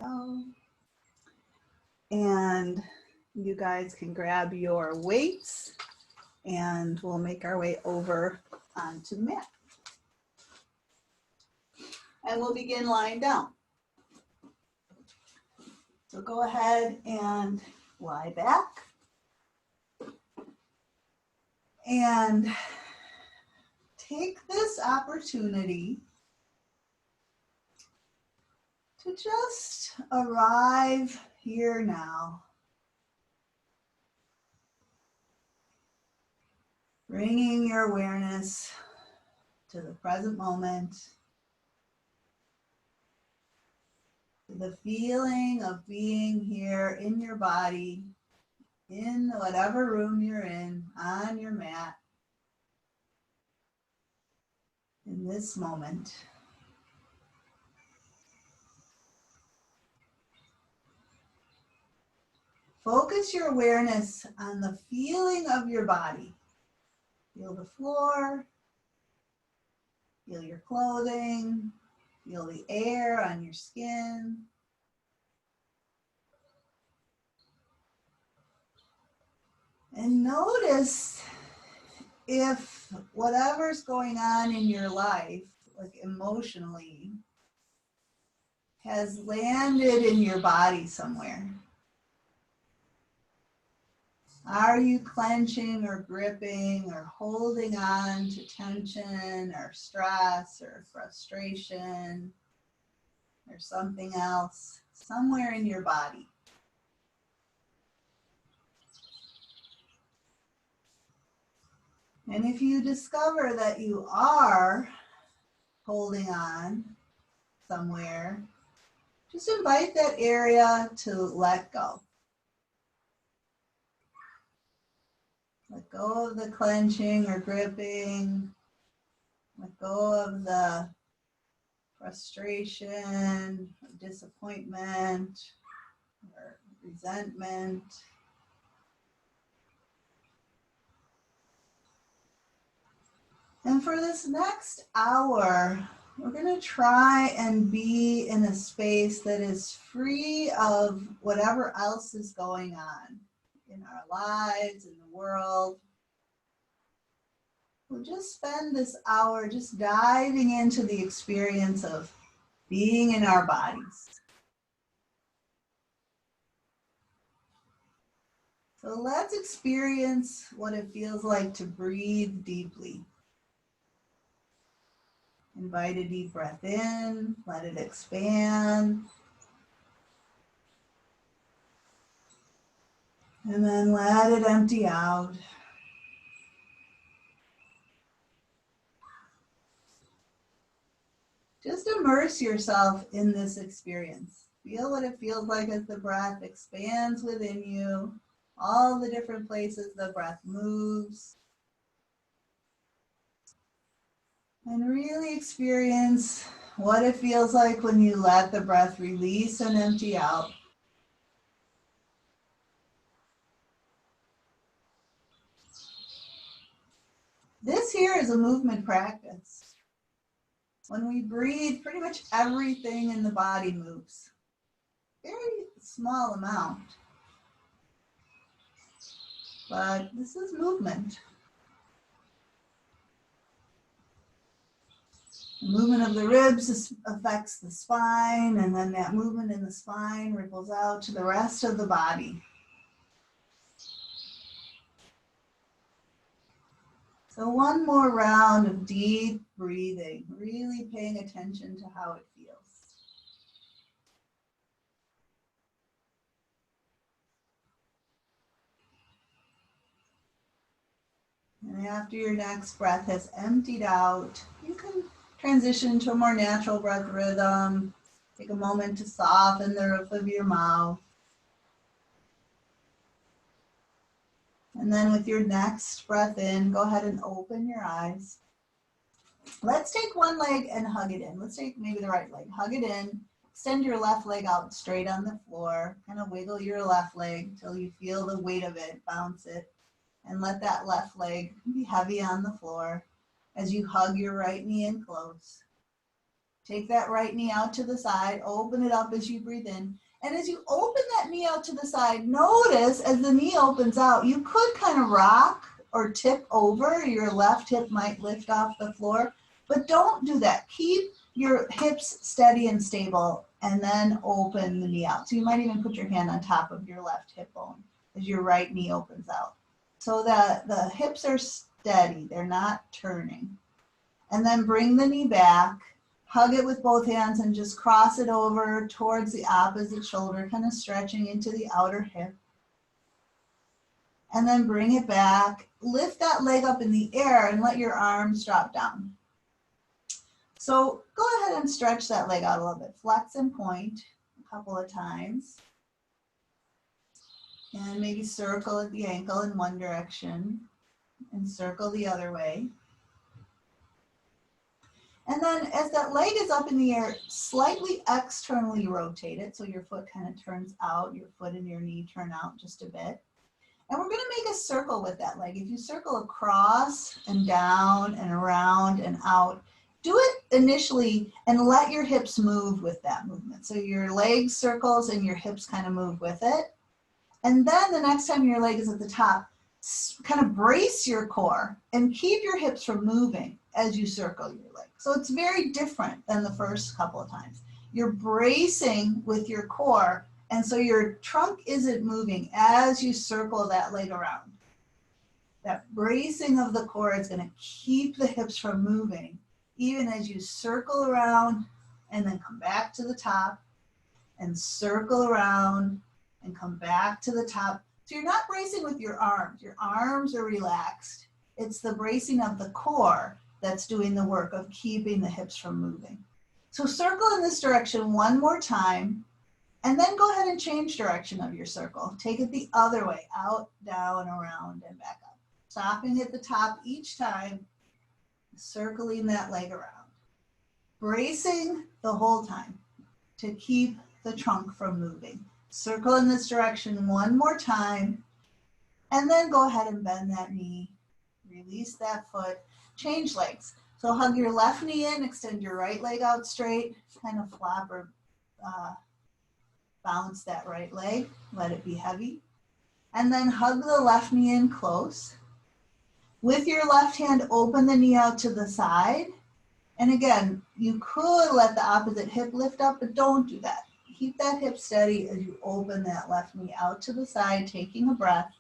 go. And you guys can grab your weights and we'll make our way over onto the mat. And we'll begin lying down. So go ahead and lie back. And take this opportunity to just arrive here now. Bringing your awareness to the present moment, to the feeling of being here in your body, in whatever room you're in, on your mat, in this moment. Focus your awareness on the feeling of your body. Feel the floor, feel your clothing, feel the air on your skin. And notice if whatever's going on in your life, like emotionally, has landed in your body somewhere. Are you clenching or gripping or holding on to tension or stress or frustration or something else somewhere in your body? And if you discover that you are holding on somewhere, just invite that area to let go. Let go of the clenching or gripping. Let go of the frustration, or disappointment, or resentment. And for this next hour, we're going to try and be in a space that is free of whatever else is going on in our lives, in the world. We'll just spend this hour just diving into the experience of being in our bodies. So let's experience what it feels like to breathe deeply. Invite a deep breath in, let it expand. And then let it empty out. Just immerse yourself in this experience. Feel what it feels like as the breath expands within you, all the different places the breath moves. And really experience what it feels like when you let the breath release and empty out. This here is a movement practice. When we breathe, pretty much everything in the body moves. Very small amount. But this is movement. The movement of the ribs affects the spine, and then that movement in the spine ripples out to the rest of the body. So one more round of deep breathing, really paying attention to how it feels. And after your next breath has emptied out, you can transition to a more natural breath rhythm. Take a moment to soften the roof of your mouth. And then with your next breath in, go ahead and open your eyes. Let's take one leg and hug it in. Let's take maybe the right leg. Hug it in. Extend your left leg out straight on the floor. Kind of wiggle your left leg until you feel the weight of it, bounce it. And let that left leg be heavy on the floor as you hug your right knee in close. Take that right knee out to the side, open it up as you breathe in. And as you open that knee out to the side, notice as the knee opens out, you could kind of rock or tip over. Your left hip might lift off the floor, but don't do that. Keep your hips steady and stable, and then open the knee out. So you might even put your hand on top of your left hip bone as your right knee opens out, so that the hips are steady, they're not turning. And then bring the knee back, hug it with both hands, and just cross it over towards the opposite shoulder, kind of stretching into the outer hip. And then bring it back, lift that leg up in the air and let your arms drop down. So go ahead and stretch that leg out a little bit. Flex and point a couple of times. And maybe circle at the ankle in one direction and circle the other way. And then as that leg is up in the air, slightly externally rotate it so your foot kind of turns out, your foot and your knee turn out just a bit. And we're going to make a circle with that leg. If you circle across and down and around and out, do it initially and let your hips move with that movement. So your leg circles and your hips kind of move with it. And then the next time your leg is at the top, kind of brace your core and keep your hips from moving as you circle your leg. So it's very different than the first couple of times. You're bracing with your core, and so your trunk isn't moving as you circle that leg around. That bracing of the core is going to keep the hips from moving, even as you circle around and then come back to the top and circle around and come back to the top. So you're not bracing with your arms. Your arms are relaxed. It's the bracing of the core that's doing the work of keeping the hips from moving. So circle in this direction one more time, and then go ahead and change direction of your circle. Take it the other way, out, down, around, and back up. Stopping at the top each time, circling that leg around. Bracing the whole time to keep the trunk from moving. Circle in this direction one more time, and then go ahead and bend that knee. Release that foot. Change legs. So hug your left knee in, extend your right leg out straight, kind of flop or bounce that right leg, let it be heavy. And then hug the left knee in close. With your left hand, open the knee out to the side. And again, you could let the opposite hip lift up, but don't do that. Keep that hip steady as you open that left knee out to the side, taking a breath.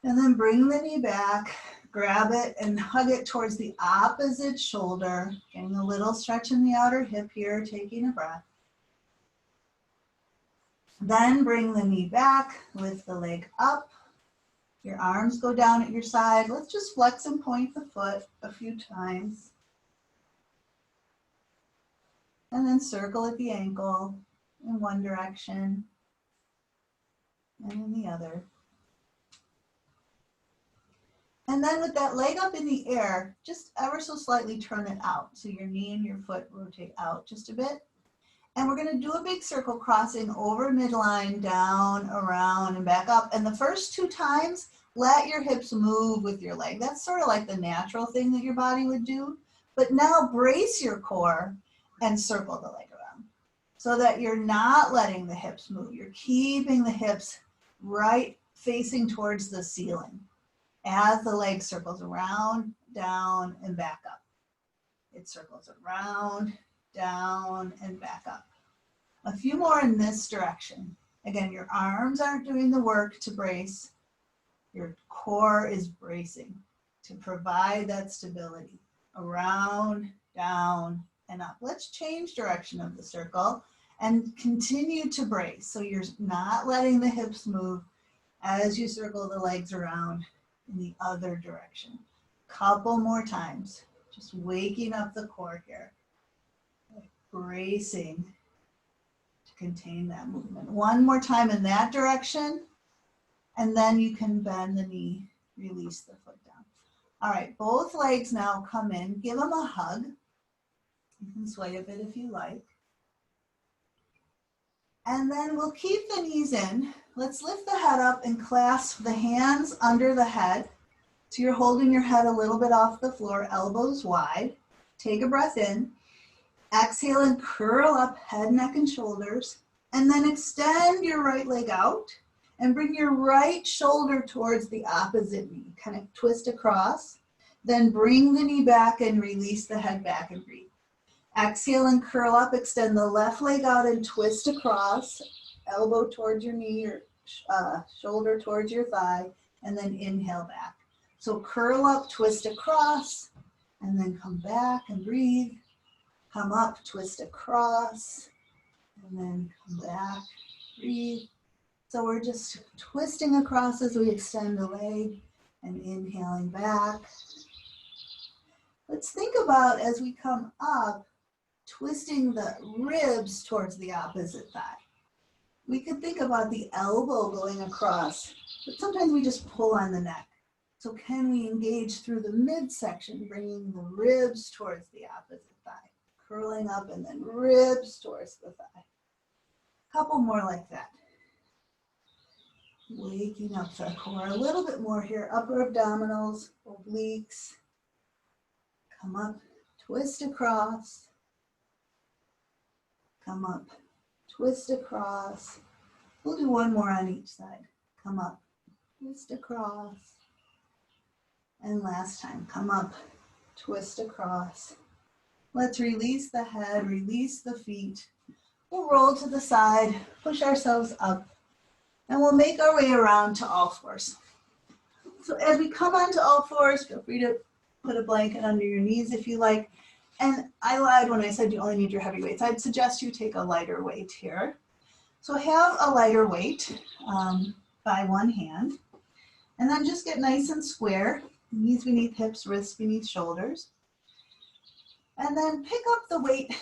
And then bring the knee back, grab it and hug it towards the opposite shoulder, getting a little stretch in the outer hip here, taking a breath. Then bring the knee back, lift the leg up. Your arms go down at your side. Let's just flex and point the foot a few times. And then circle at the ankle in one direction and in the other. And then with that leg up in the air, just ever so slightly turn it out. So your knee and your foot rotate out just a bit. And we're going to do a big circle crossing over midline, down, around, and back up. And the first two times, let your hips move with your leg. That's sort of like the natural thing that your body would do. But now brace your core and circle the leg around so that you're not letting the hips move. You're keeping the hips right facing towards the ceiling as the leg circles around, down, and back up. It circles around, down, and back up. A few more in this direction. Again, your arms aren't doing the work to brace. Your core is bracing to provide that stability. Around, down, and up. Let's change direction of the circle and continue to brace. So you're not letting the hips move as you circle the legs around in the other direction. Couple more times. Just waking up the core here. Bracing to contain that movement. One more time in that direction, and then you can bend the knee, release the foot down. All right, both legs now come in. Give them a hug. You can sway a bit if you like. And then we'll keep the knees in. Let's lift the head up and clasp the hands under the head. So you're holding your head a little bit off the floor, elbows wide. Take a breath in. Exhale and curl up head, neck, and shoulders. And then extend your right leg out and bring your right shoulder towards the opposite knee. Kind of twist across. Then bring the knee back and release the head back and breathe. Exhale and curl up. Extend the left leg out and twist across. Elbow towards your knee or shoulder towards your thigh. And then inhale back. So curl up, twist across, and then come back and breathe. Come up, twist across, and then come back, breathe. So we're just twisting across as we extend the leg and inhaling back. Let's think about, as we come up, twisting the ribs towards the opposite thigh. We could think about the elbow going across, but sometimes we just pull on the neck. So can we engage through the midsection, bringing the ribs towards the opposite thigh, curling up and then ribs towards the thigh. Couple more like that. Waking up the core a little bit more here. Upper abdominals, obliques. Come up, twist across. Come up, twist across. We'll do one more on each side. Come up, twist across. And last time, come up, twist across. Let's release the head, release the feet. We'll roll to the side, push ourselves up, and we'll make our way around to all fours. So as we come onto all fours, feel free to put a blanket under your knees if you like. And I lied when I said you only need your heavy weights. I'd suggest you take a lighter weight here. So have a lighter weight by one hand, and then just get nice and square. Knees beneath hips, wrists beneath shoulders. And then pick up the weight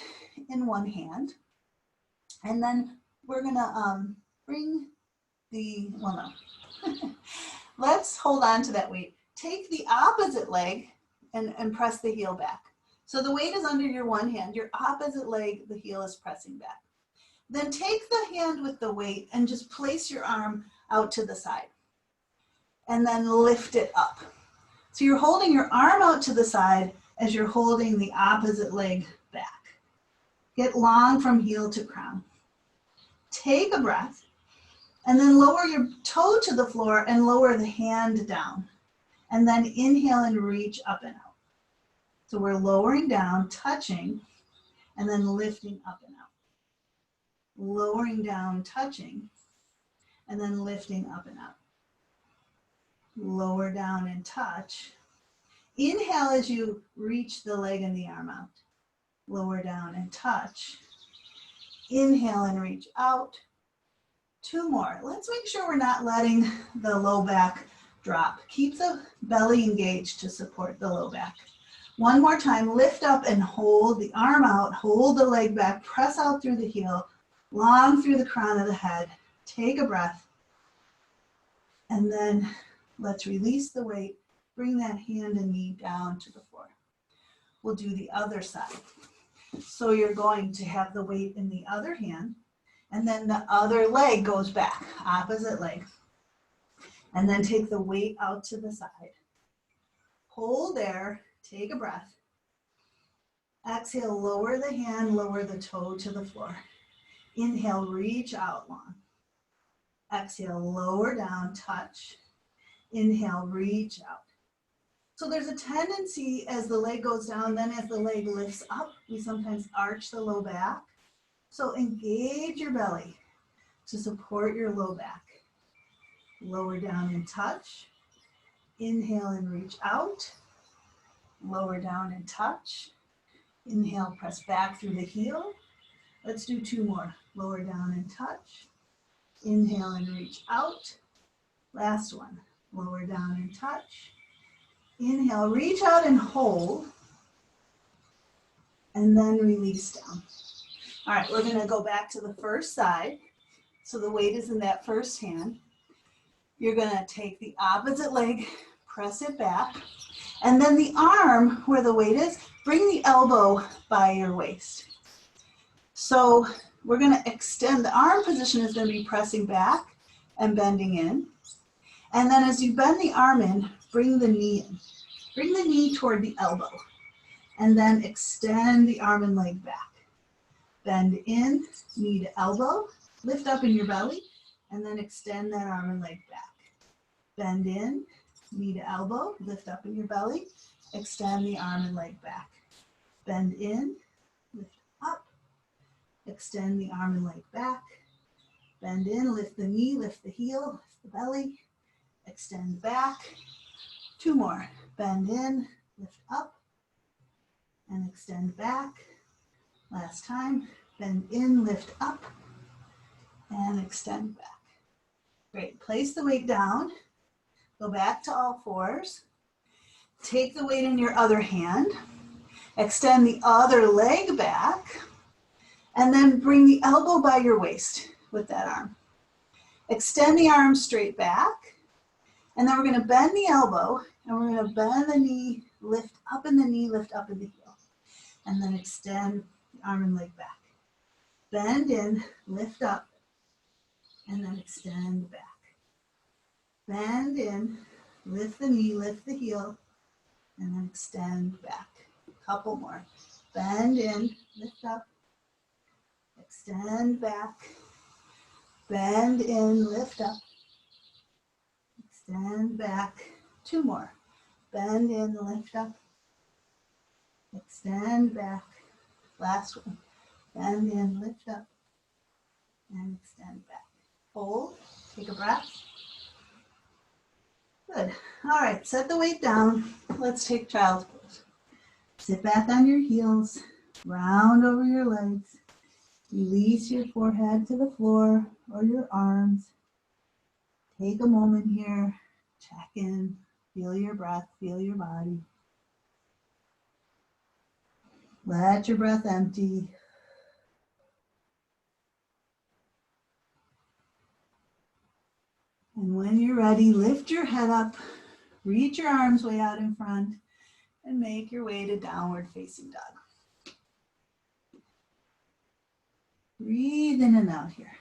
in one hand. And then we're gonna bring the, well no. Let's hold on to that weight. Take the opposite leg and press the heel back. So the weight is under your one hand, your opposite leg, the heel is pressing back. Then take the hand with the weight and just place your arm out to the side. And then lift it up. So you're holding your arm out to the side as you're holding the opposite leg back. Get long from heel to crown. Take a breath and then lower your toe to the floor and lower the hand down. And then inhale and reach up and out. So we're lowering down, touching, and then lifting up and out. Lowering down, touching, and then lifting up and out. Lower down and touch. Inhale as you reach the leg and the arm out. Lower down and touch. Inhale and reach out. Two more. Let's make sure we're not letting the low back drop. Keep the belly engaged to support the low back. One more time, lift up and hold the arm out, hold the leg back, press out through the heel, long through the crown of the head. Take a breath. And then let's release the weight. Bring that hand and knee down to the floor. We'll do the other side. So you're going to have the weight in the other hand, and then the other leg goes back, opposite leg. And then take the weight out to the side. Hold there, take a breath. Exhale, lower the hand, lower the toe to the floor. Inhale, reach out long. Exhale, lower down, touch. Inhale, reach out. So there's a tendency as the leg goes down, then as the leg lifts up, we sometimes arch the low back. So engage your belly to support your low back. Lower down and touch. Inhale and reach out. Lower down and touch. Inhale, press back through the heel. Let's do two more. Lower down and touch. Inhale and reach out. Last one. Lower down and touch. Inhale, reach out and hold. And then release down. All right, we're gonna go back to the first side. So the weight is in that first hand. You're gonna take the opposite leg, press it back. And then the arm, where the weight is, bring the elbow by your waist. So we're gonna extend, the arm position is gonna be pressing back and bending in. And then as you bend the arm in, bring the knee in. Bring the knee toward the elbow. And then extend the arm and leg back. Bend in, knee to elbow, lift up in your belly, and then extend that arm and leg back. Bend in, knee to elbow, lift up in your belly, extend the arm and leg back. Bend in, lift up, extend the arm and leg back. Bend in, lift the knee, lift the heel, lift the belly, extend back. 2 more. Bend in, lift up, and extend back. Last time. Bend in, lift up, and extend back. Great. Place the weight down. Go back to all fours. Take the weight in your other hand. Extend the other leg back. And then bring the elbow by your waist with that arm. Extend the arm straight back. And then we're going to bend the elbow. And we're going to bend the knee, lift up in the knee, lift up in the heel. And then extend the arm and leg back. Bend in, lift up, and then extend back. Bend in, lift the knee, lift the heel, and then extend back. A couple more. Bend in, lift up, extend back. Bend in, lift up, extend back. 2 more. Bend in, lift up, extend back. Last one. Bend in, lift up, and extend back. Hold, take a breath. Good. All right, set the weight down. Let's take child's pose. Sit back on your heels, round over your legs. Release your forehead to the floor or your arms. Take a moment here, check in, feel your breath, feel your body. Let your breath empty. And when you're ready, lift your head up, reach your arms way out in front, and make your way to downward facing dog. Breathe in and out here.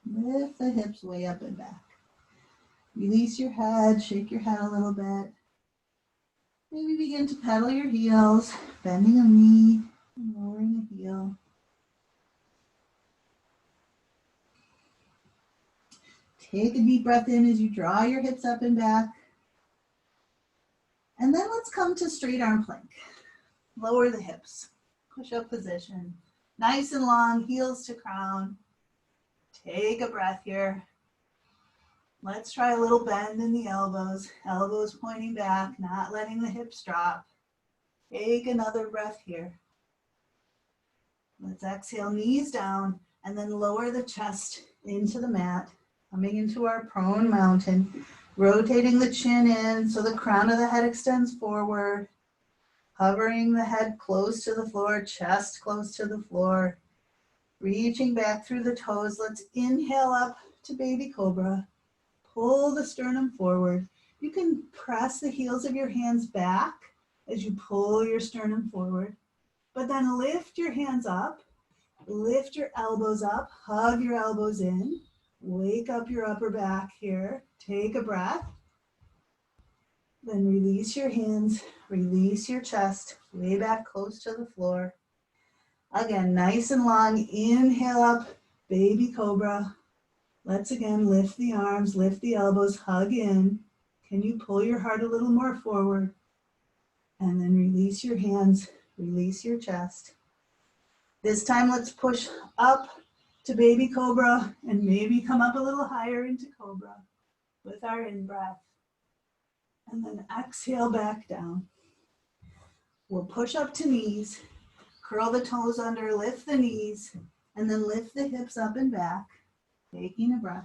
Lift the hips way up and back. Release your head, shake your head a little bit. Maybe begin to pedal your heels, bending a knee, and lowering a heel. Take a deep breath in as you draw your hips up and back. And then let's come to straight arm plank. Lower the hips, push up position. Nice and long, heels to crown. Take a breath here. Let's try a little bend in the elbows. Elbows pointing back, not letting the hips drop. Take another breath here. Let's exhale, knees down, and then lower the chest into the mat. Coming into our prone mountain, rotating the chin in so the crown of the head extends forward, hovering the head close to the floor, chest close to the floor, reaching back through the toes. Let's inhale up to baby cobra, pull the sternum forward. You can press the heels of your hands back as you pull your sternum forward, but then lift your hands up, lift your elbows up, hug your elbows in. Wake up your upper back here. Take a breath. Then release your hands, release your chest, way back close to the floor. Again, nice and long. Inhale up, baby cobra. Let's again lift the arms, lift the elbows, hug in. Can you pull your heart a little more forward? And then release your hands, release your chest. This time let's push up to baby cobra and maybe come up a little higher into cobra with our in-breath. And then exhale back down. We'll push up to knees, curl the toes under, lift the knees, and then lift the hips up and back, taking a breath.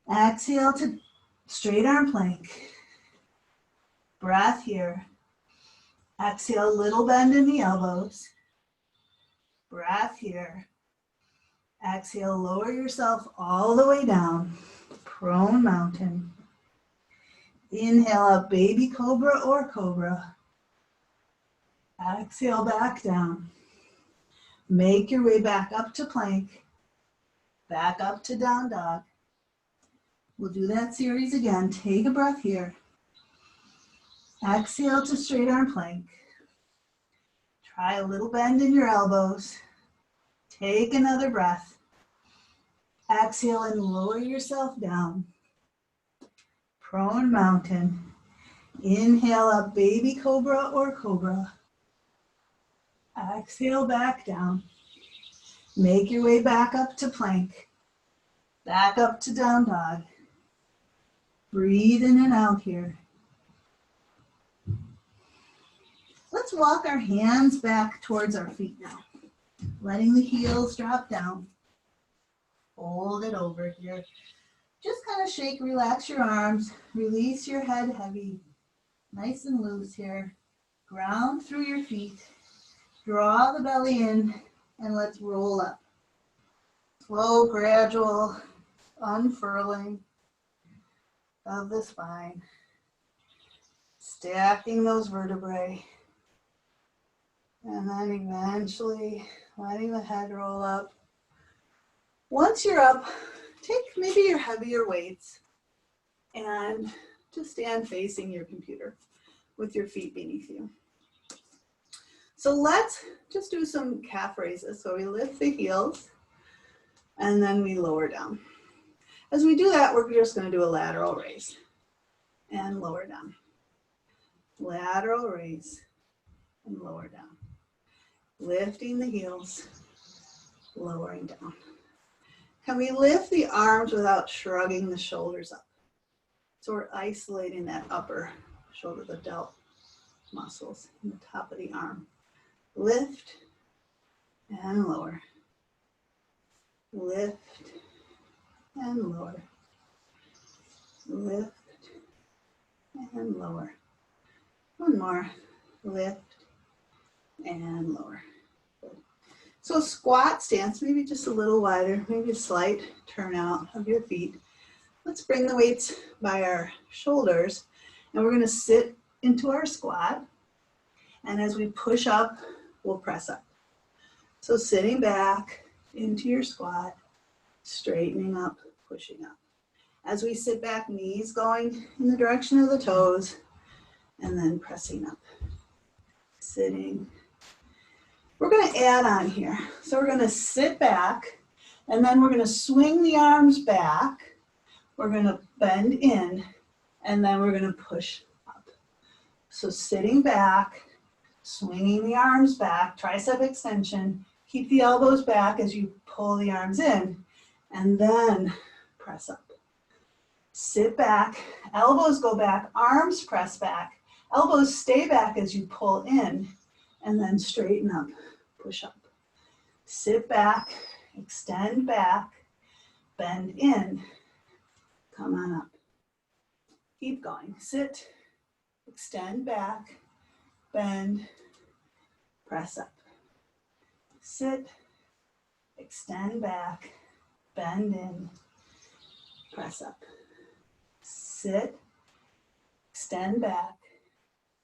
Exhale to straight arm plank. Breath here. Exhale, little bend in the elbows. Breath here. Exhale, lower yourself all the way down. Prone mountain. Inhale up, baby cobra or cobra. Exhale back down. Make your way back up to plank. Back up to down dog. We'll do that series again. Take a breath here. Exhale to straight arm plank. Try a little bend in your elbows. Take another breath. Exhale and lower yourself down. Prone mountain. Inhale up, baby cobra or cobra. Exhale back down. Make your way back up to plank. Back up to down dog. Breathe in and out here. Let's walk our hands back towards our feet now. Letting the heels drop down. Hold it over here. Just kind of shake, relax your arms. Release your head heavy. Nice and loose here. Ground through your feet. Draw the belly in and let's roll up. Slow, gradual unfurling of the spine. Stacking those vertebrae. And then eventually letting the head roll up. Once you're up, take maybe your heavier weights and just stand facing your computer with your feet beneath you. So let's just do some calf raises. So we lift the heels and then we lower down. As we do that, we're just going to do a lateral raise and lower down. Lateral raise and lower down. Lifting the heels, lowering down. Can we lift the arms without shrugging the shoulders up? So we're isolating that upper shoulder, the delt muscles in the top of the arm. Lift and lower. Lift and lower. Lift and lower. One more. Lift and lower. Good. So squat stance, maybe just a little wider, maybe a slight turnout of your feet. Let's bring the weights by our shoulders and we're going to sit into our squat. And as we push up, we'll press up. So sitting back into your squat, straightening up, pushing up. As we sit back, knees going in the direction of the toes, and then pressing up. Sitting. We're going to add on here. So we're going to sit back, and then we're going to swing the arms back. We're going to bend in, and then we're going to push up. So sitting back, swinging the arms back, tricep extension. Keep the elbows back as you pull the arms in, and then press up. Sit back, elbows go back, arms press back, elbows stay back as you pull in, and then straighten up, push up. Sit back, extend back, bend in, come on up. Keep going. Sit, extend back, bend, press up. Sit, extend back, bend in, press up. Sit, extend back,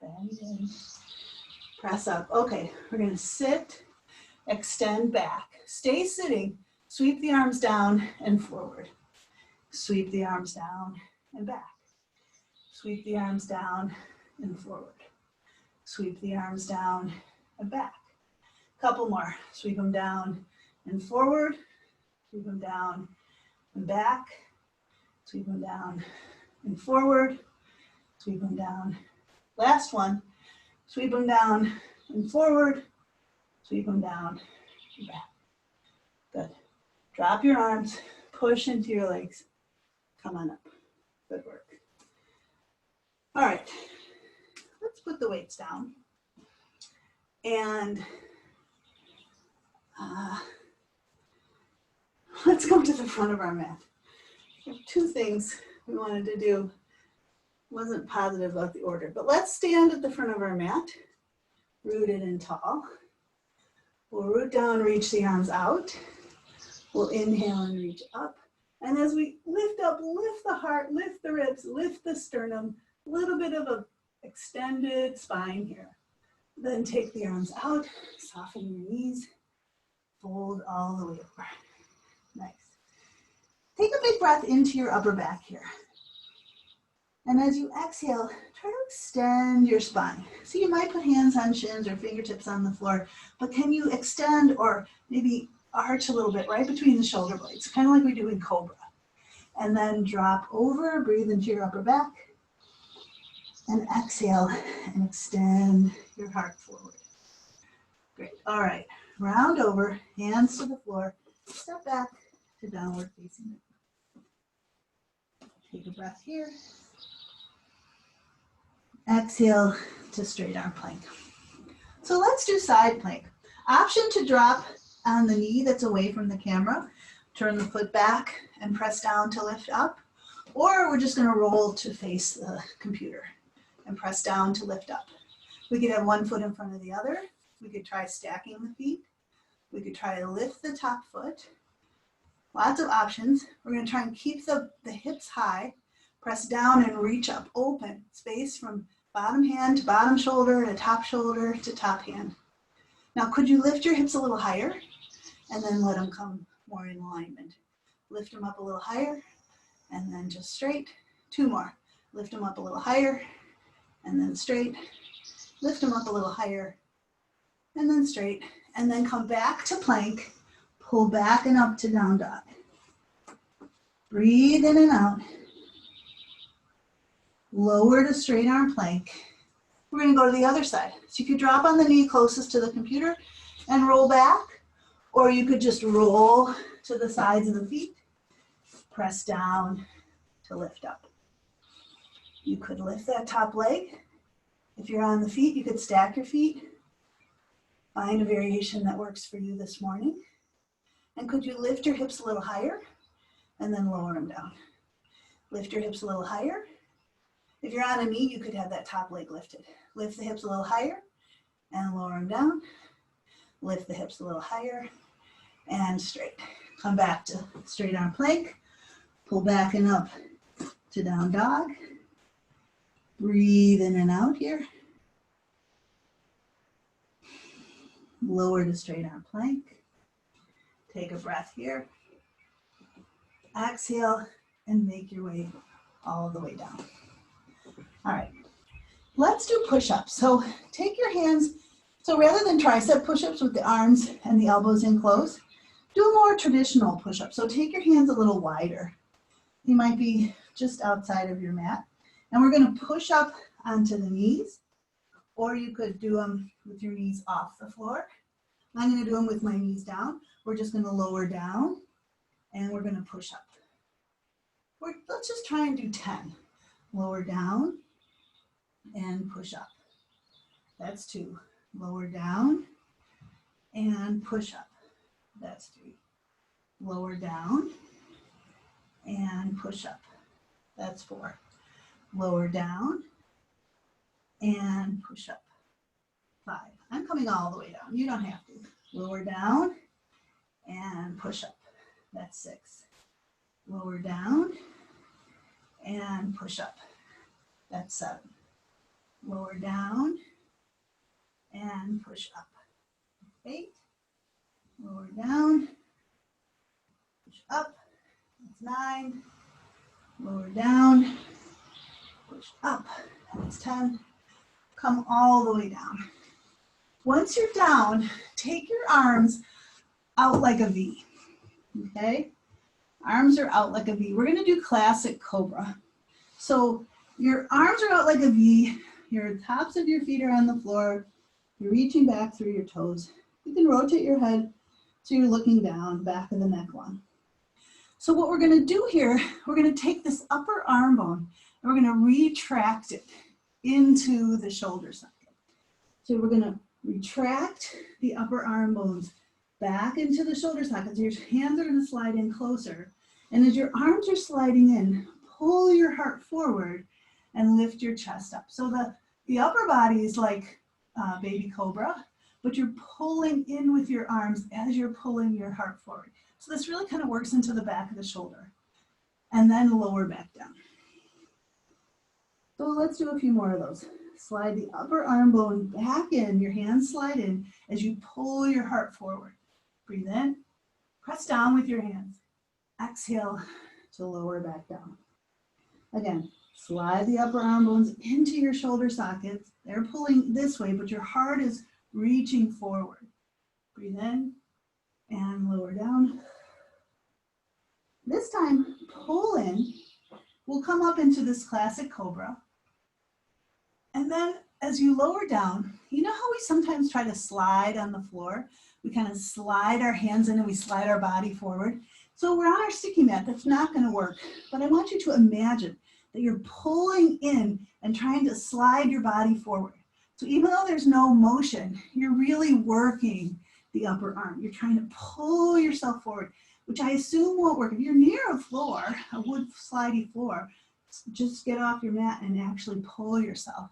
bend in, press up. Okay, we're going to sit, extend back. Stay sitting, sweep the arms down and forward. Sweep the arms down and back. Sweep the arms down and forward. Sweep the arms down and back. Couple more. Sweep them down and forward. Sweep them down and back. Sweep them down and forward. Sweep them down. Last one. Sweep them down and forward. Sweep them down and back. Good. Drop your arms. Push into your legs. Come on up. Good work. All right. Let's put the weights down. And let's go to the front of our mat. We have two things we wanted to do. Wasn't positive about the order, but let's stand at the front of our mat, rooted and tall. We'll root down, reach the arms out. We'll inhale and reach up. And as we lift up, lift the heart, lift the ribs, lift the sternum, a little bit of an extended spine here. Then take the arms out, soften your knees, fold all the way over. Nice. Take a big breath into your upper back here. And as you exhale, try to extend your spine. So you might put hands on shins or fingertips on the floor, but can you extend or maybe arch a little bit right between the shoulder blades, kind of like we do in Cobra. And then drop over, breathe into your upper back, and exhale and extend your heart forward. Great. All right. Round over, hands to the floor, step back to downward facing dog. Take a breath here. Exhale to straight arm plank. So let's do side plank. Option to drop on the knee that's away from the camera, turn the foot back and press down to lift up, or we're just gonna roll to face the computer and press down to lift up. We could have one foot in front of the other. We could try stacking the feet. We could try to lift the top foot. Lots of options. We're gonna try and keep the hips high, press down and reach up, open space from bottom hand to bottom shoulder to top hand. Now, could you lift your hips a little higher and then let them come more in alignment? Lift them up a little higher and then just straight. Two more. Lift them up a little higher and then straight. Lift them up a little higher and then straight. And then come back to plank. Pull back and up to down dog. Breathe in and out. Lower to straight arm plank. We're going to go to the other side. So you could drop on the knee closest to the computer and roll back, or you could just roll to the sides of the feet, press down to lift up. You could lift that top leg. If you're on the feet, you could stack your feet. Find a variation that works for you this morning. And could you lift your hips a little higher and then lower them down? Lift your hips a little higher. If you're on a knee, you could have that top leg lifted. Lift the hips a little higher and lower them down. Lift the hips a little higher and straight. Come back to straight arm plank. Pull back and up to down dog. Breathe in and out here. Lower to straight arm plank. Take a breath here. Exhale and make your way all the way down. All right, let's do push-ups. So take your hands, so rather than tricep push-ups with the arms and the elbows in close, do a more traditional push-up. So take your hands a little wider. You might be just outside of your mat. And we're gonna push up onto the knees, or you could do them with your knees off the floor. I'm gonna do them with my knees down. We're just gonna lower down and we're gonna push up. Let's just try and do 10. Lower down and push up. That's 2. Lower down and push up. That's 3. Lower down and push up. That's 4. Lower down and push up. 5. I'm coming all the way down. You don't have to. Lower down and push up. That's 6. Lower down and push up. That's 7. Lower down and push up. 8. Lower down, push up. That's 9. Lower down, push up. That's 10. Come all the way down. Once you're down, take your arms out like a V, okay? Arms are out like a V. We're gonna do classic Cobra. So your arms are out like a V, your tops of your feet are on the floor, you're reaching back through your toes. You can rotate your head so you're looking down, back of the neckline. So what we're gonna do here, we're gonna take this upper arm bone and we're gonna retract it into the shoulder socket. So we're gonna retract the upper arm bones back into the shoulder sockets. Your hands are gonna slide in closer. And as your arms are sliding in, pull your heart forward and lift your chest up. So the upper body is like baby cobra, but you're pulling in with your arms as you're pulling your heart forward. So this really kind of works into the back of the shoulder. And then lower back down. So let's do a few more of those. Slide the upper arm bone back in, your hands slide in as you pull your heart forward. Breathe in, press down with your hands. Exhale to lower back down. Again, Slide the upper arm bones into your shoulder sockets. They're pulling this way, but your heart is reaching forward. Breathe in and lower down. This time, pull in. We'll come up into this classic cobra. And then as you lower down, you know how we sometimes try to slide on the floor? We kind of slide our hands in and we slide our body forward. So we're on our sticky mat. That's not going to work. But I want you to imagine that you're pulling in and trying to slide your body forward. So even though there's no motion, you're really working the upper arm. You're trying to pull yourself forward, which I assume won't work. If you're near a floor, a wood slidey floor, just get off your mat and actually pull yourself.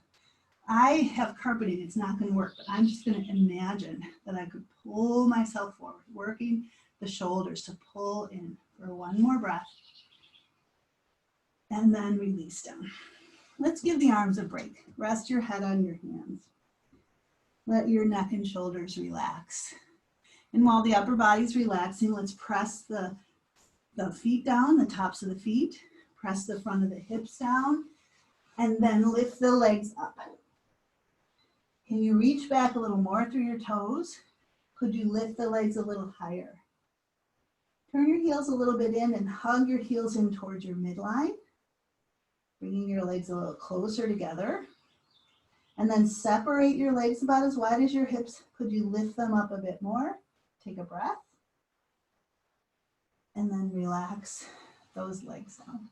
I have carpeting, it's not going to work, but I'm just going to imagine that I could pull myself forward, working the shoulders to pull in for one more breath. And then release down. Let's give the arms a break. Rest your head on your hands. Let your neck and shoulders relax. And while the upper body's relaxing, let's press the feet down, the tops of the feet. Press the front of the hips down. And then lift the legs up. Can you reach back a little more through your toes? Could you lift the legs a little higher? Turn your heels a little bit in and hug your heels in towards your midline. Bringing your legs a little closer together. And then separate your legs about as wide as your hips. Could you lift them up a bit more? Take a breath. And then relax those legs down.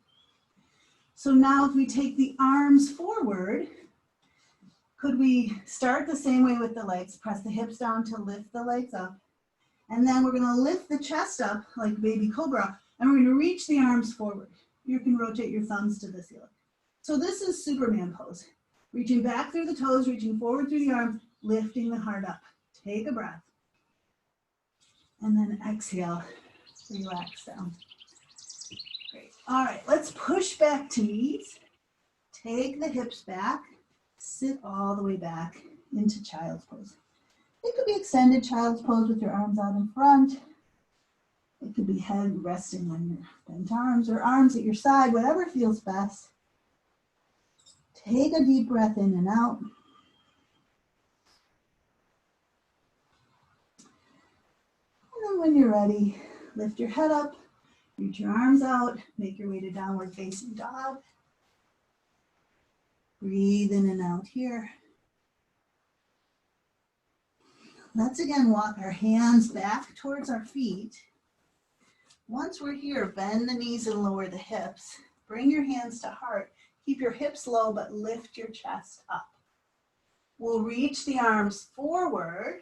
So now if we take the arms forward, could we start the same way with the legs? Press the hips down to lift the legs up. And then we're going to lift the chest up like baby cobra. And we're going to reach the arms forward. You can rotate your thumbs to the ceiling. So this is Superman pose. Reaching back through the toes, reaching forward through the arms, lifting the heart up. Take a breath. And then exhale, relax down. Great. All right, let's push back to knees. Take the hips back. Sit all the way back into child's pose. It could be extended child's pose with your arms out in front. It could be head resting on your bent arms or arms at your side, whatever feels best. Take a deep breath in and out. And then when you're ready, lift your head up, reach your arms out, make your way to downward facing dog. Breathe in and out here. Let's again walk our hands back towards our feet. Once we're here, bend the knees and lower the hips. Bring your hands to heart. Keep your hips low, but lift your chest up. We'll reach the arms forward,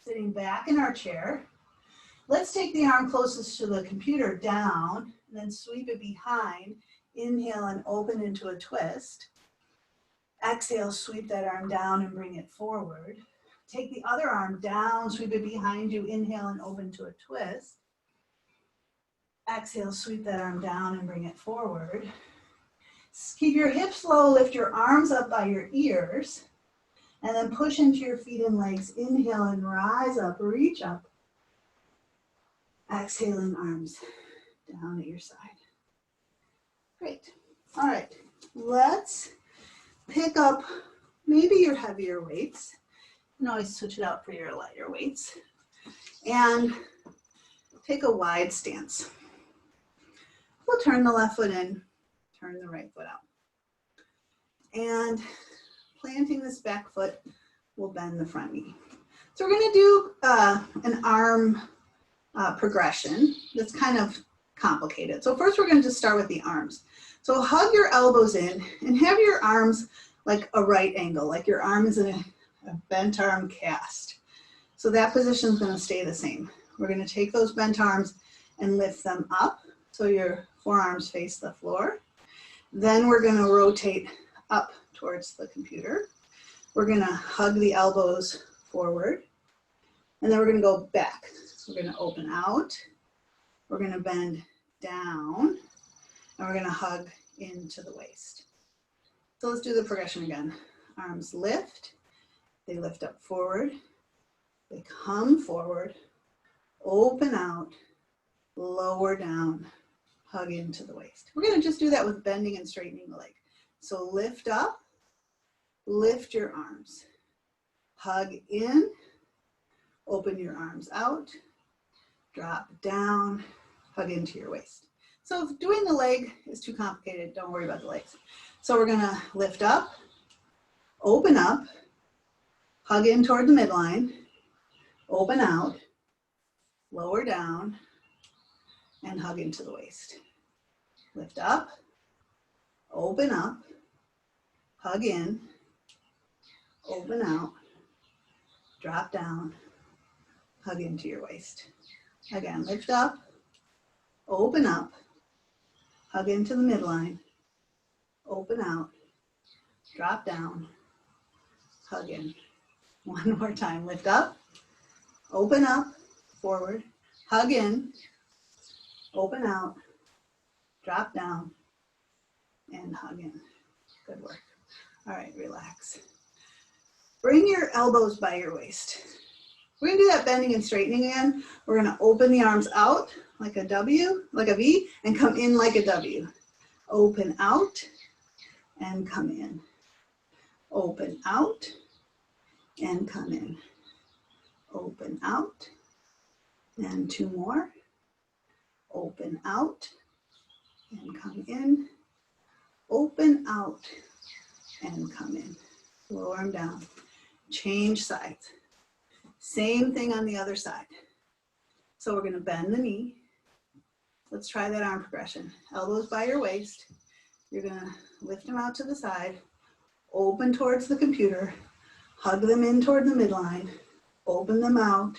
sitting back in our chair. Let's take the arm closest to the computer down, and then sweep it behind. Inhale and open into a twist. Exhale, sweep that arm down and bring it forward. Take the other arm down, sweep it behind you. Inhale and open to a twist. Exhale, sweep that arm down and bring it forward. Keep your hips low, lift your arms up by your ears, and then push into your feet and legs. Inhale and rise up, reach up. Exhaling, arms down at your side. Great. All right, let's pick up maybe your heavier weights. You can always switch it out for your lighter weights. And take a wide stance. We'll turn the left foot in, turn the right foot out. And planting this back foot, we'll bend the front knee. So we're going to do an arm progression that's kind of complicated. So first we're going to just start with the arms. So hug your elbows in and have your arms like a right angle, like your arm is in a bent arm cast. So that position is going to stay the same. We're going to take those bent arms and lift them up so your forearms face the floor. Then we're going to rotate up towards the computer. We're going to hug the elbows forward. And then we're going to go back. So we're going to open out. We're going to bend down. And we're going to hug into the waist. So let's do the progression again. Arms lift. They lift up forward. They come forward. Open out. Lower down. Hug into the waist. We're going to just do that with bending and straightening the leg. So lift up, lift your arms. Hug in, open your arms out, drop down, hug into your waist. So if doing the leg is too complicated, don't worry about the legs. So we're gonna lift up, open up, hug in toward the midline, open out, lower down, and hug into the waist. Lift up, open up, hug in, open out, drop down, hug into your waist. Again, lift up, open up, hug into the midline, open out, drop down, hug in. One more time, lift up, open up, forward, hug in, open out, drop down, and hug in. Good work. All right, relax. Bring your elbows by your waist. We're gonna do that bending and straightening again. We're gonna open the arms out like a W, like a V, and come in like a W. Open out and come in. Open out and come in. Open out. And two more. Open out and come in. Open out and come in. Lower them down. Change sides. Same thing on the other side. So we're gonna bend the knee. Let's try that arm progression. Elbows by your waist. You're gonna lift them out to the side, open towards the computer, hug them in toward the midline, open them out,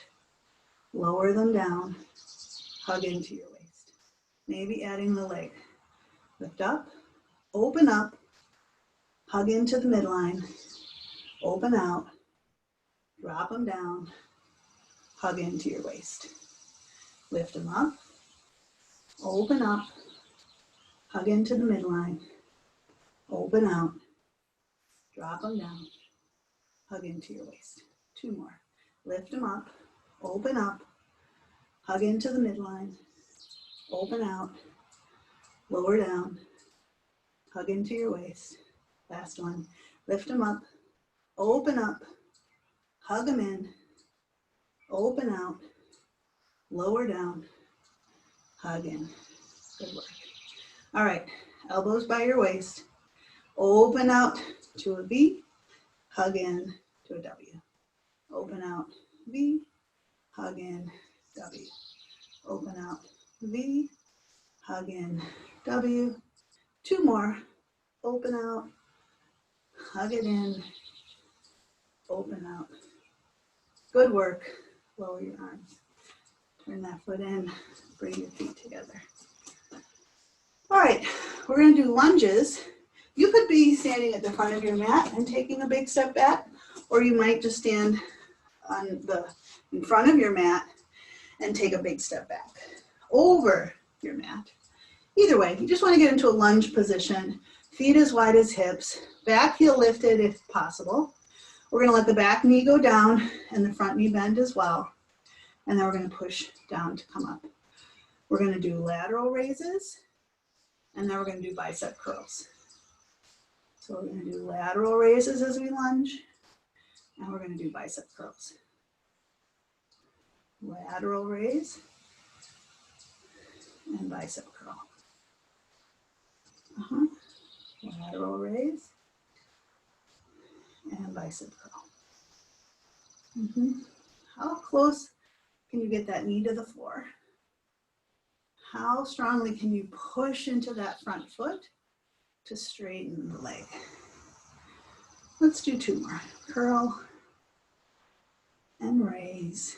lower them down, hug into your waist. Maybe adding the leg. Lift up, open up, hug into the midline, open out, drop them down, hug into your waist. Lift them up, open up, hug into the midline, open out, drop them down, hug into your waist. Two more. Lift them up, open up, hug into the midline, open out, lower down, hug into your waist. Last one. Lift them up, open up, hug them in, open out, lower down, hug in. Good work. All right, elbows by your waist. Open out to a V, hug in to a W. Open out, V, hug in, W. Open out, V, hug in, W. Two more. Open out, hug it in, open out. Good work. Lower your arms. Turn that foot in, bring your feet together. All right, we're gonna do lunges. You could be standing at the front of your mat and taking a big step back, or you might just stand in front of your mat and take a big step back over your mat. Either way, you just want to get into a lunge position, feet as wide as hips, back heel lifted if possible. We're going to let the back knee go down and the front knee bend as well. And then we're going to push down to come up. We're going to do lateral raises, and then we're going to do bicep curls. So we're going to do lateral raises as we lunge, and we're going to do bicep curls. Lateral raise and bicep curl. Lateral raise and bicep curl. How close can you get that knee to the floor? How strongly can you push into that front foot to straighten the leg? Let's do two more. Curl and raise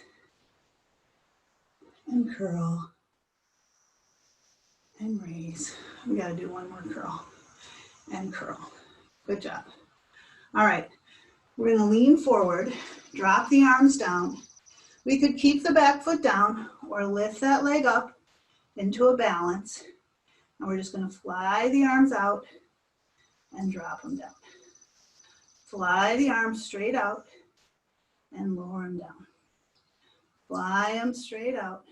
and curl and raise. We got to do one more curl and curl. Good job. All right, we're going to lean forward, drop the arms down. We could keep the back foot down or lift that leg up into a balance. And we're just going to fly the arms out and drop them down. Fly the arms straight out and lower them down. Fly them straight out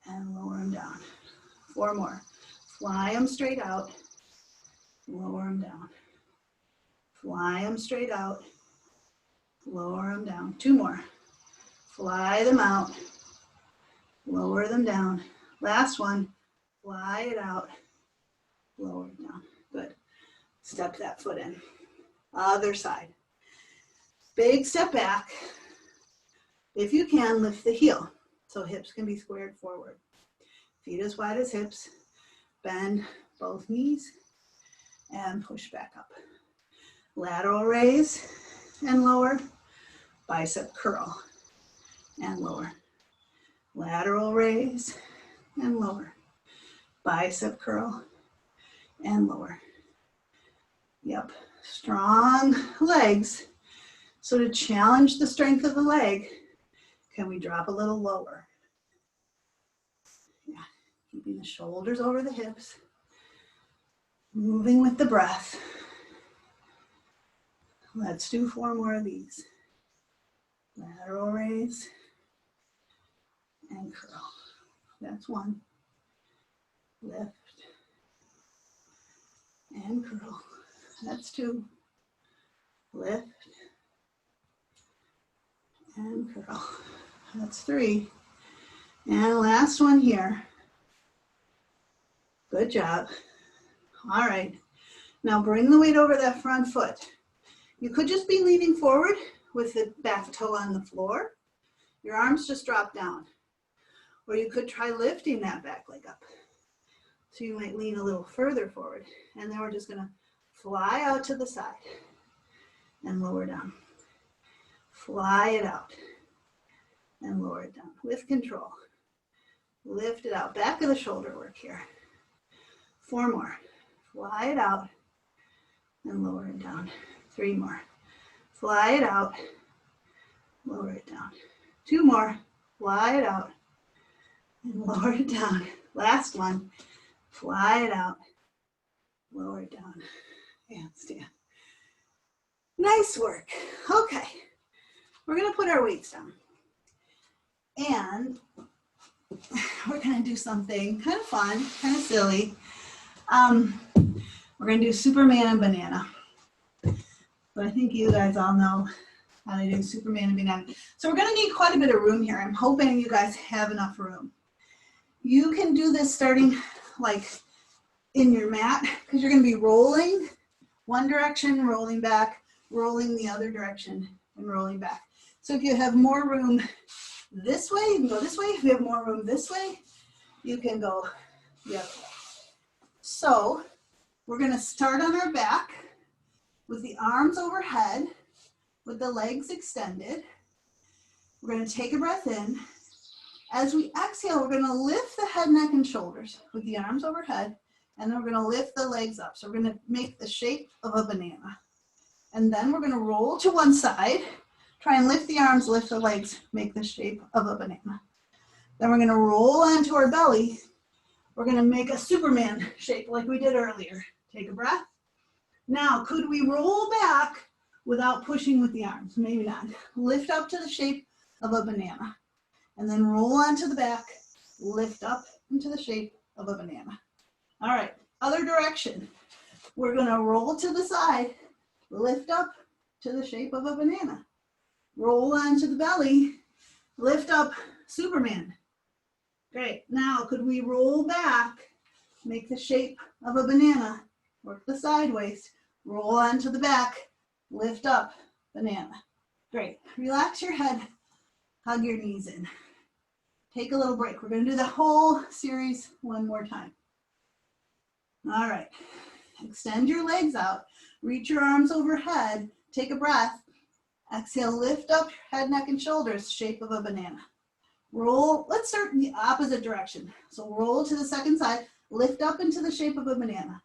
and lower them down. Four more. Fly them straight out lower them down. Fly them straight out, lower them down. 2 more. Fly them out, lower them down. Last one, fly it out, lower it down. Good. Step that foot in. Other side. Big step back. If you can, lift the heel so hips can be squared forward. Feet as wide as hips. Bend both knees and push back up. Lateral raise and lower. Bicep curl and lower. Lateral raise and lower. Bicep curl and lower. Yep, strong legs. So to challenge the strength of the leg, can we drop a little lower? Yeah, keeping the shoulders over the hips. Moving with the breath. Let's do 4 more of these. Lateral raise and curl. That's 1. Lift and curl. That's 2. Lift and curl. That's 3. And last one here. Good job. All right. Now bring the weight over that front foot. You could just be leaning forward with the back toe on the floor. Your arms just drop down. Or you could try lifting that back leg up. So you might lean a little further forward. And then we're just going to fly out to the side and lower down. Fly it out and lower it down with control. Lift it out. Back of the shoulder work here. 4 more. Fly it out and lower it down. 3 more. Fly it out, lower it down. 2 more. Fly it out and lower it down. Last one. Fly it out, lower it down. Handstand. Nice work. Okay. We're going to put our weights down. And we're going to do something kind of fun, kind of silly. We're going to do Superman and banana. But I think you guys all know how to do Superman and banana. So we're going to need quite a bit of room here. I'm hoping you guys have enough room. You can do this starting like in your mat because you're going to be rolling one direction, rolling back, rolling the other direction, and rolling back. So if you have more room this way, you can go this way. If you have more room this way, you can go the other way. So we're going to start on our back with the arms overhead, with the legs extended. We're going to take a breath in. As we exhale, we're going to lift the head, neck, and shoulders with the arms overhead, and then we're going to lift the legs up. So we're going to make the shape of a banana. And then we're going to roll to one side, try and lift the arms, lift the legs, make the shape of a banana. Then we're going to roll onto our belly. We're going to make a Superman shape like we did earlier. Take a breath. Now, could we roll back without pushing with the arms? Maybe not. Lift up to the shape of a banana. And then roll onto the back, lift up into the shape of a banana. All right, other direction. We're going to roll to the side, lift up to the shape of a banana. Roll onto the belly, lift up, Superman. Great. Now, could we roll back, make the shape of a banana, work the side waist, roll onto the back, lift up, banana. Great. Relax your head, hug your knees in. Take a little break. We're going to do the whole series one more time. All right. Extend your legs out. Reach your arms overhead. Take a breath. Exhale, lift up your head, neck, and shoulders, shape of a banana. Roll. Let's start in the opposite direction. So roll to the second side. Lift up into the shape of a banana.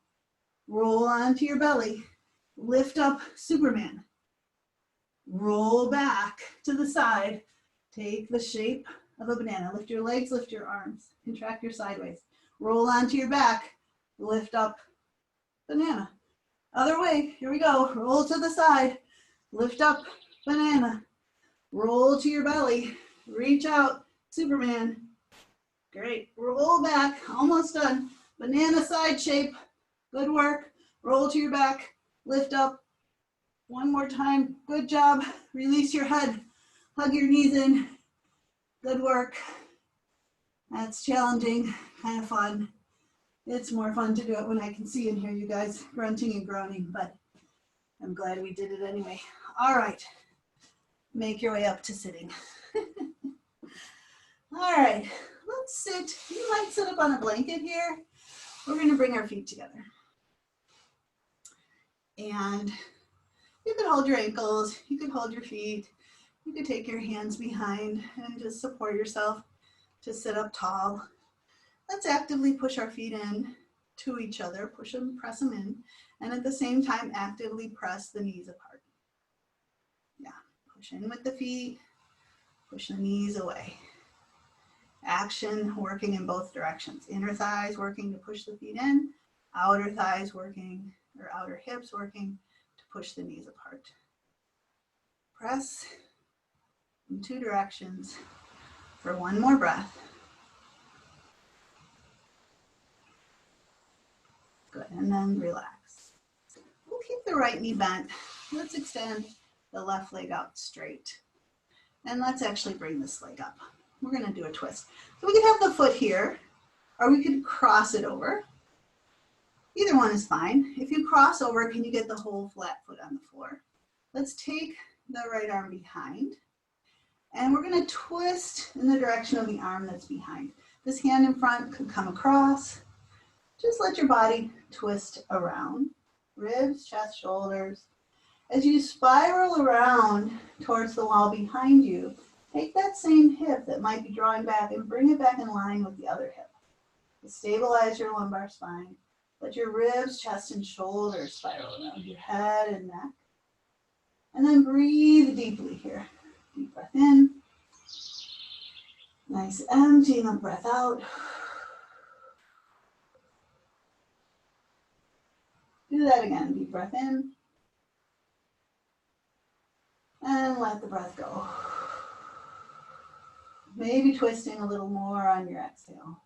Roll onto your belly. Lift up, Superman. Roll back to the side. Take the shape of a banana. Lift your legs, lift your arms. Contract your sideways. Roll onto your back. Lift up, banana. Other way. Here we go. Roll to the side. Lift up, banana. Roll to your belly. Reach out, Superman. Great. Roll back. Almost done. Banana side shape. Good work. Roll to your back, lift up. One more time, good job. Release your head, hug your knees in. Good work. That's challenging, kind of fun. It's more fun to do it when I can see and hear you guys grunting and groaning, but I'm glad we did it anyway. All right, make your way up to sitting. All right, let's sit. You might sit up on a blanket here. We're gonna bring our feet together. And you could hold your ankles, you could hold your feet, you could take your hands behind and just support yourself to sit up tall. Let's actively push our feet in to each other, push them, press them in, and at the same time, actively press the knees apart. Yeah, push in with the feet, push the knees away. Action working in both directions. Inner thighs working to push the feet in, outer thighs working, or outer hips working to push the knees apart. Press in two directions for one more breath. Good, and then relax. We'll keep the right knee bent. Let's extend the left leg out straight. And let's actually bring this leg up. We're gonna do a twist. So we could have the foot here, or we could cross it over. Either one is fine. If you cross over, can you get the whole flat foot on the floor? Let's take the right arm behind, and we're gonna twist in the direction of the arm that's behind. This hand in front could come across. Just let your body twist around. Ribs, chest, shoulders. As you spiral around towards the wall behind you, take that same hip that might be drawing back and bring it back in line with the other hip. Stabilize your lumbar spine. Let your ribs, chest, and shoulders spiral around your head and neck. And then breathe deeply here. Deep breath in. Nice emptying of breath out. Do that again. Deep breath in. And let the breath go. Maybe twisting a little more on your exhale.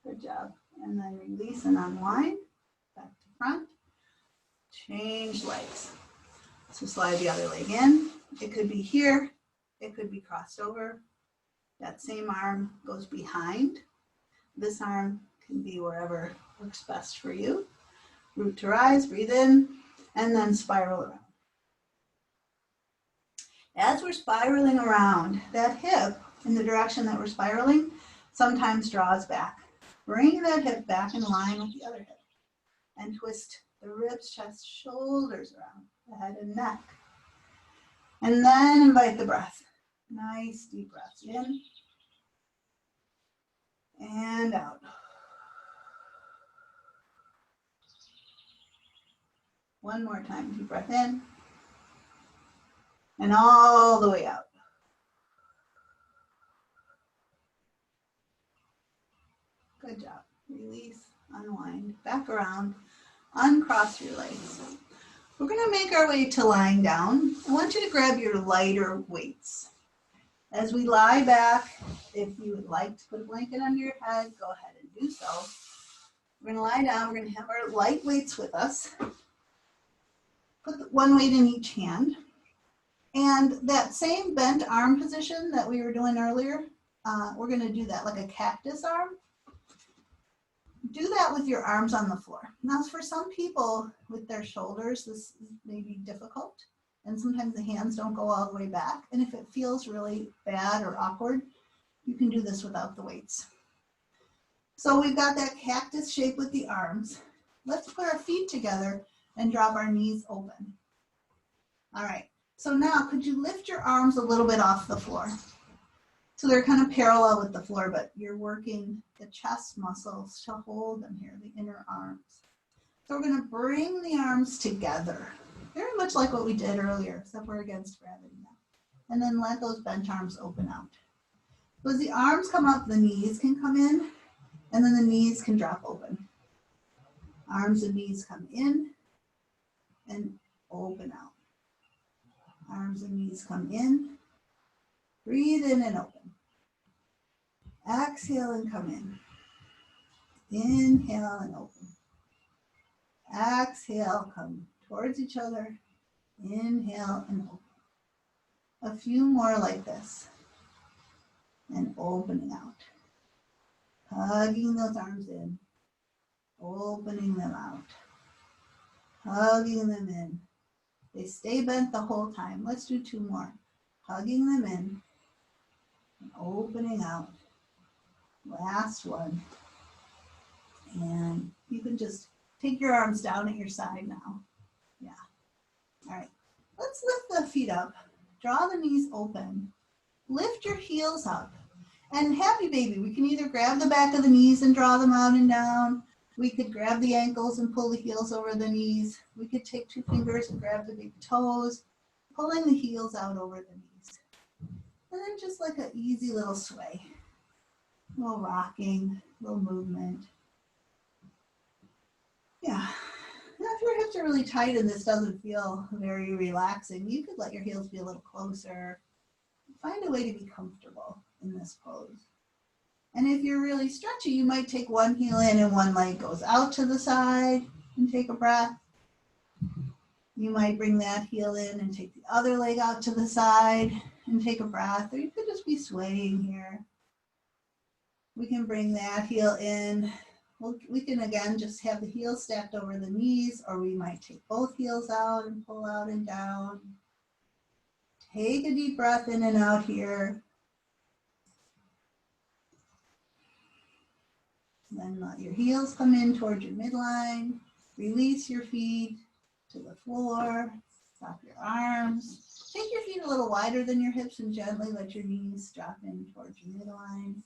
Good job. And then release and unwind. Back to front. Change legs. So slide the other leg in. It could be here. It could be crossed over. That same arm goes behind. This arm can be wherever works best for you. Root to rise, breathe in, and then spiral around. As we're spiraling around, that hip in the direction that we're spiraling sometimes draws back. Bring that hip back in line with the other hip and twist the ribs, chest, shoulders around the head and neck. And then invite the breath. Nice deep breaths in and out. One more time, deep breath in and all the way out. Good job. Release, unwind, back around, uncross your legs. We're going to make our way to lying down. I want you to grab your lighter weights. As we lie back, if you would like to put a blanket under your head, go ahead and do so. We're going to lie down. We're going to have our light weights with us. Put one weight in each hand. And that same bent arm position that we were doing earlier, we're going to do that like a cactus arm. Do that with your arms on the floor. Now, for some people with their shoulders, this may be difficult. And sometimes the hands don't go all the way back. And if it feels really bad or awkward, you can do this without the weights. So we've got that cactus shape with the arms. Let's put our feet together and drop our knees open. All right. So now, could you lift your arms a little bit off the floor? So they're kind of parallel with the floor, but you're working the chest muscles to hold them here, the inner arms. So we're going to bring the arms together, very much like what we did earlier, except we're against gravity now. And then let those bent arms open out. So as the arms come up, the knees can come in, and then the knees can drop open. Arms and knees come in and open out. Arms and knees come in. Breathe in and open. Exhale and come in. Inhale and open. Exhale, come towards each other. Inhale and open. A few more like this. And opening out. Hugging those arms in. Opening them out. Hugging them in. They stay bent the whole time. Let's do 2 more. Hugging them in. And opening out. Last one. And you can just take your arms down at your side now. Yeah. All right. Let's lift the feet up. Draw the knees open. Lift your heels up. And happy baby, we can either grab the back of the knees and draw them out and down. We could grab the ankles and pull the heels over the knees. We could take 2 fingers and grab the big toes, pulling the heels out over the knees. And then just like an easy little sway. A little rocking, a little movement. Yeah. Now if your hips are really tight and this doesn't feel very relaxing, you could let your heels be a little closer. Find a way to be comfortable in this pose. And if you're really stretchy, you might take one heel in and one leg goes out to the side and take a breath. You might bring that heel in and take the other leg out to the side and take a breath. Or you could just be swaying here. We can bring that heel in. We can again just have the heels stacked over the knees, or we might take both heels out and pull out and down. Take a deep breath in and out here. Then let your heels come in towards your midline. Release your feet to the floor. Drop your arms. Take your feet a little wider than your hips and gently let your knees drop in towards your midline.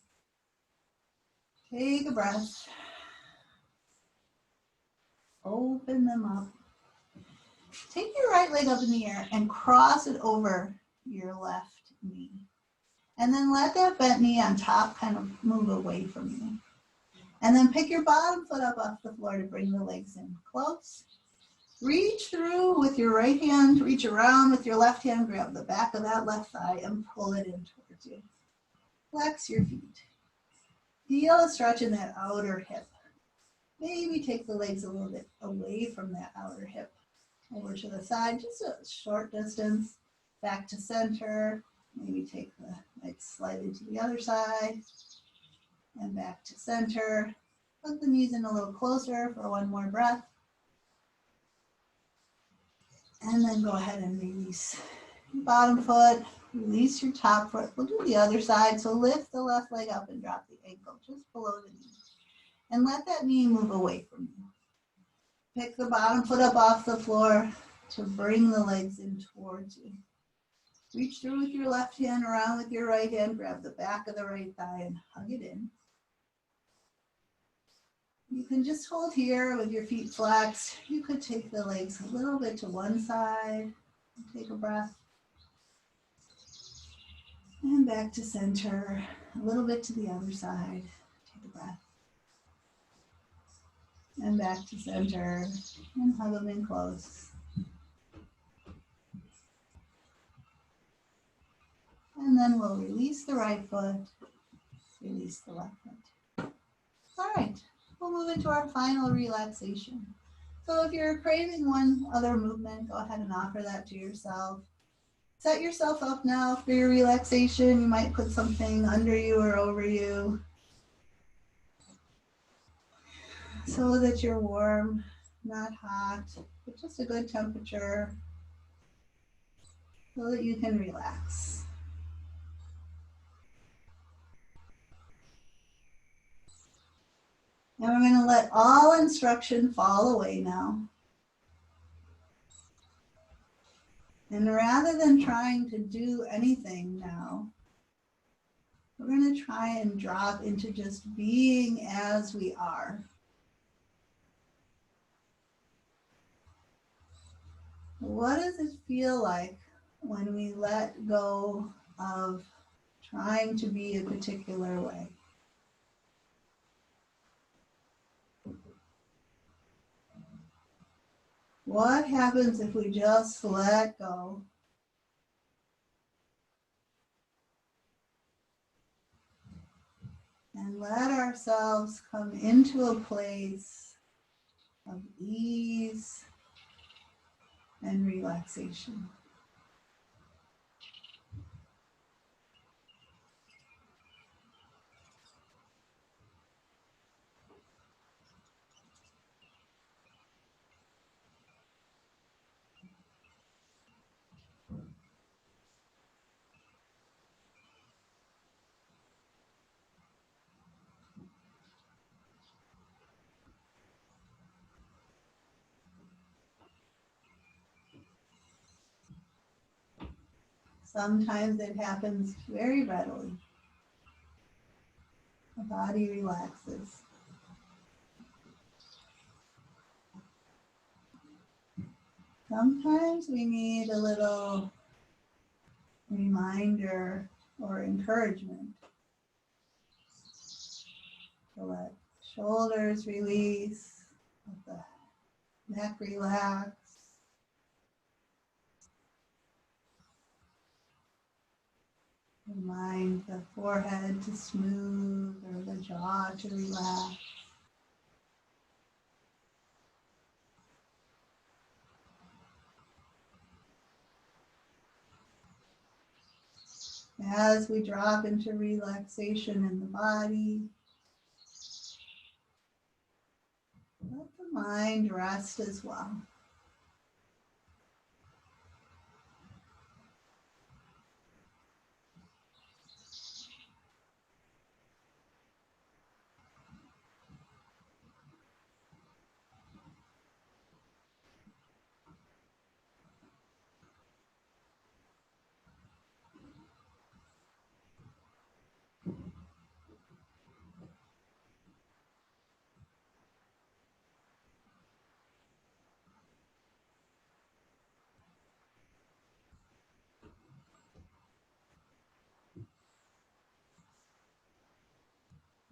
Take a breath. Open them up. Take your right leg up in the air and cross it over your left knee. And then let that bent knee on top kind of move away from you. And then pick your bottom foot up off the floor to bring the legs in close. Reach through with your right hand, reach around with your left hand, grab the back of that left thigh and pull it in towards you. Flex your feet. Feel a stretch in that outer hip. Maybe take the legs a little bit away from that outer hip. Over to the side, just a short distance. Back to center. Maybe take the legs slightly to the other side. And back to center. Hug the knees in a little closer for one more breath. And then go ahead and release your bottom foot, release your top foot. We'll do the other side. So lift the left leg up and drop the ankle just below the knee. And let that knee move away from you. Pick the bottom foot up off the floor to bring the legs in towards you. Reach through with your left hand, around with your right hand, grab the back of the right thigh and hug it in. You can just hold here with your feet flexed. You could take the legs a little bit to one side. Take a breath. And back to center. A little bit to the other side. Take a breath. And back to center. And hug them in close. And then we'll release the right foot. Release the left foot. All right. We'll move into our final relaxation. So if you're craving one other movement, go ahead and offer that to yourself. Set yourself up now for your relaxation. You might put something under you or over you so that you're warm, not hot, but just a good temperature so that you can relax. And we're going to let all instruction fall away now. And rather than trying to do anything now, we're going to try and drop into just being as we are. What does it feel like when we let go of trying to be a particular way? What happens if we just let go? And let ourselves come into a place of ease and relaxation. Sometimes it happens very readily. The body relaxes. Sometimes we need a little reminder or encouragement to let shoulders release, let the neck relax. Remind the forehead to smooth or the jaw to relax. As we drop into relaxation in the body, let the mind rest as well.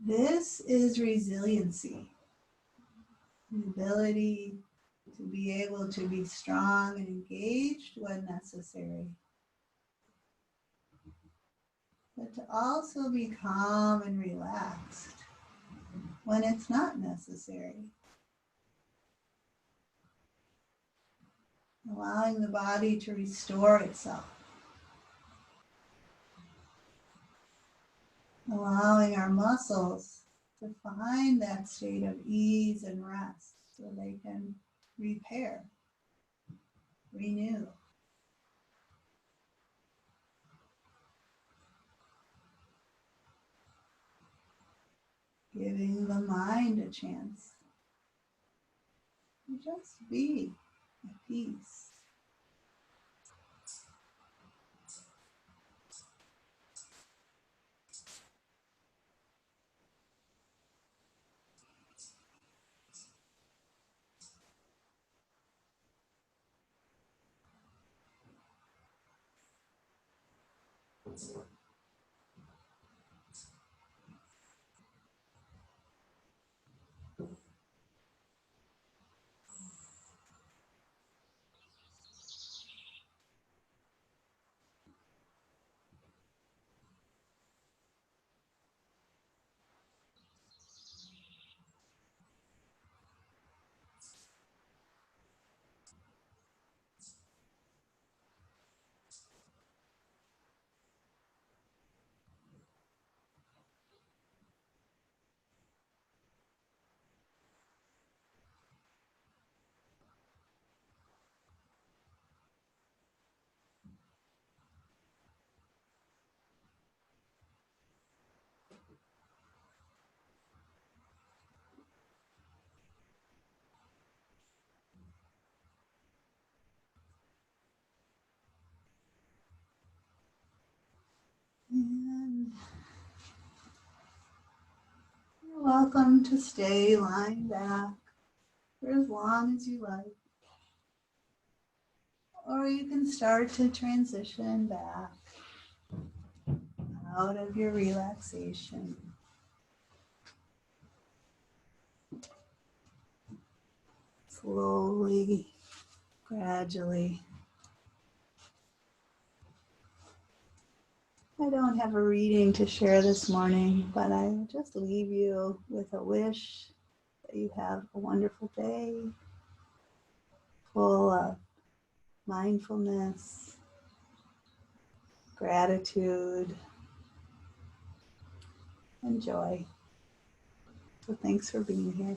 This is resiliency, the ability to be able to be strong and engaged when necessary, but to also be calm and relaxed when it's not necessary. Allowing the body to restore itself. Allowing our muscles to find that state of ease and rest so they can repair, renew. Giving the mind a chance to just be at peace. And you're welcome to stay lying back for as long as you like. Or you can start to transition back out of your relaxation. Slowly, gradually. I don't have a reading to share this morning, but I will just leave you with a wish that you have a wonderful day full of mindfulness, gratitude, and joy. So thanks for being here.